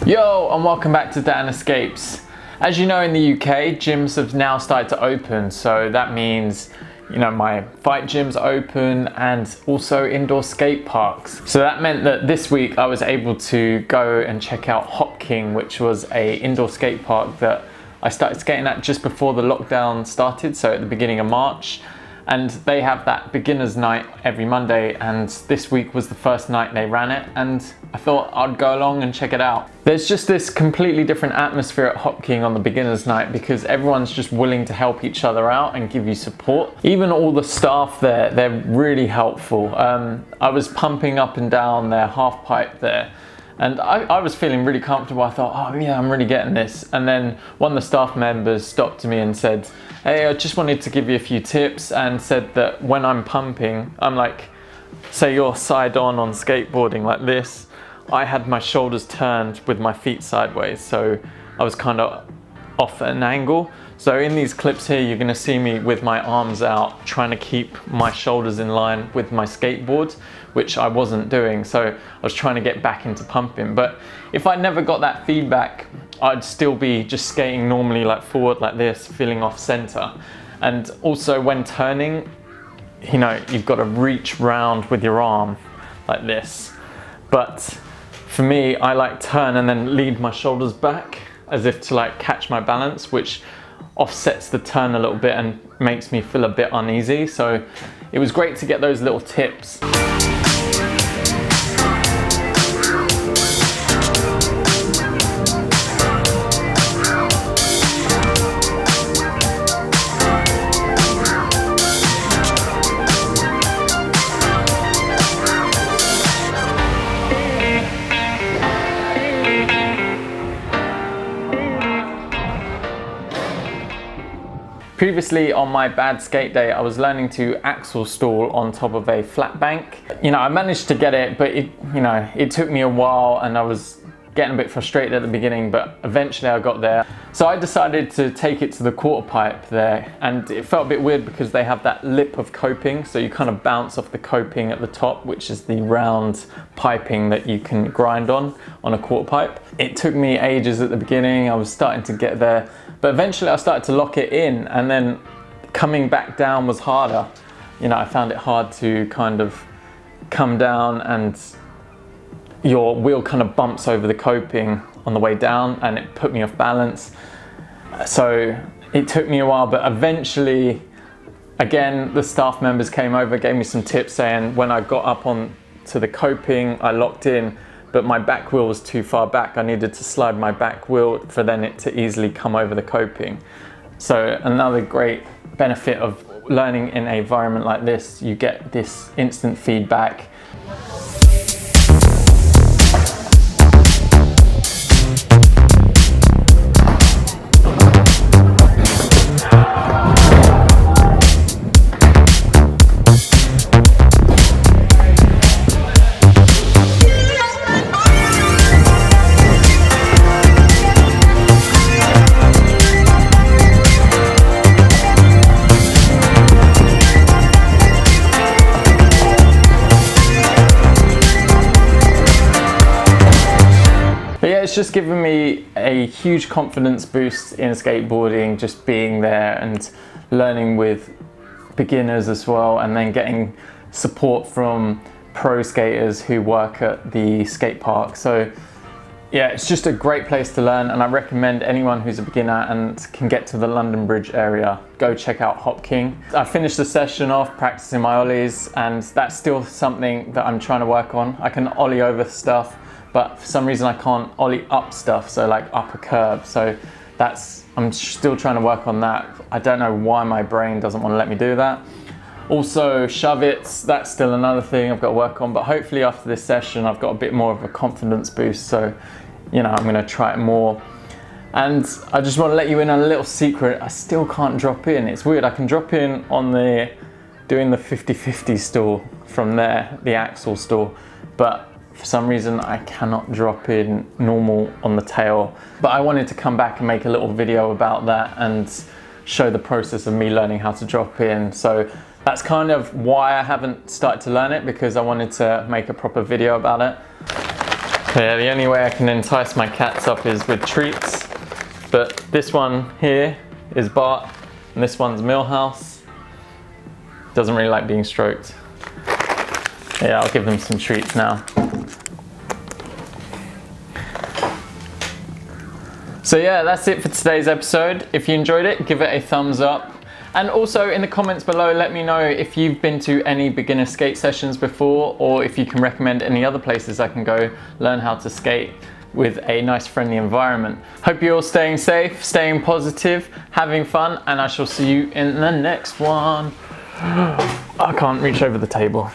Yo, and welcome back to Dan Escapes. As you know, in the UK, gyms have now started to open, so that means, you know, my fight gyms are open and also indoor skate parks. So that meant that this week I was able to go and check out Hop King, which was a indoor skate park that I started skating at just before the lockdown started, so at the beginning of March. And they have that beginner's night every Monday, and this week was the first night they ran it, and I thought I'd go along and check it out. There's just this completely different atmosphere at Hop King on the beginner's night because everyone's just willing to help each other out and give you support. Even all the staff there, they're really helpful. I was pumping up and down their half pipe there, and I was feeling really comfortable. I thought, oh yeah, I'm really getting this. And then one of the staff members stopped to me and said, hey, I just wanted to give you a few tips, and said that when I'm pumping, I'm like, say you're side on skateboarding like this, I had my shoulders turned with my feet sideways. So I was kind of off at an angle. So in these clips here, you're gonna see me with my arms out, trying to keep my shoulders in line with my skateboard, which I wasn't doing. So I was trying to get back into pumping. But if I never got that feedback, I'd still be just skating normally, like forward like this, feeling off center. And also when turning, you know, you've got to reach round with your arm like this. But for me, I like turn and then lead my shoulders back as if to like catch my balance, which offsets the turn a little bit and makes me feel a bit uneasy. So it was great to get those little tips. Previously on my bad skate day, I was learning to axle stall on top of a flat bank. You know, I managed to get it, but it took me a while and I was getting a bit frustrated at the beginning, but eventually I got there. So I decided to take it to the quarter pipe there, and it felt a bit weird because they have that lip of coping, so you kind of bounce off the coping at the top, which is the round piping that you can grind on a quarter pipe. It took me ages at the beginning. I was starting to get there, but eventually I started to lock it in, and then coming back down was harder. You know, I found it hard to kind of come down, and your wheel kind of bumps over the coping on the way down, and it put me off balance. So it took me a while, but eventually, again, the staff members came over, gave me some tips, saying when I got up on to the coping, I locked in, but my back wheel was too far back. I needed to slide my back wheel for then it to easily come over the coping. So another great benefit of learning in an environment like this, you get this instant feedback. But yeah, it's just given me a huge confidence boost in skateboarding, just being there and learning with beginners as well, and then getting support from pro skaters who work at the skate park. So yeah, it's just a great place to learn, and I recommend anyone who's a beginner and can get to the London Bridge area, go check out Hop King. I finished the session off practicing my ollies, and that's still something that I'm trying to work on. I can ollie over stuff, but for some reason I can't ollie up stuff, so like up a curb. So I'm still trying to work on that. I don't know why my brain doesn't want to let me do that. Also shove-its, that's still another thing I've got to work on, but hopefully after this session I've got a bit more of a confidence boost, so you know, I'm going to try it more. And I just want to let you in on a little secret. I still can't drop in. It's weird, I can drop in on doing the 50-50 stall from there, the axle stall, but for some reason I cannot drop in normal on the tail. But I wanted to come back and make a little video about that and show the process of me learning how to drop in. So that's kind of why I haven't started to learn it, because I wanted to make a proper video about it. So yeah, the only way I can entice my cats up is with treats. But this one here is Bart, and this one's Millhouse. Doesn't really like being stroked. Yeah, I'll give them some treats now. So yeah, that's it for today's episode. If you enjoyed it, give it a thumbs up. And also in the comments below, let me know if you've been to any beginner skate sessions before, or if you can recommend any other places I can go learn how to skate with a nice friendly environment. Hope you're all staying safe, staying positive, having fun, and I shall see you in the next one. I can't reach over the table.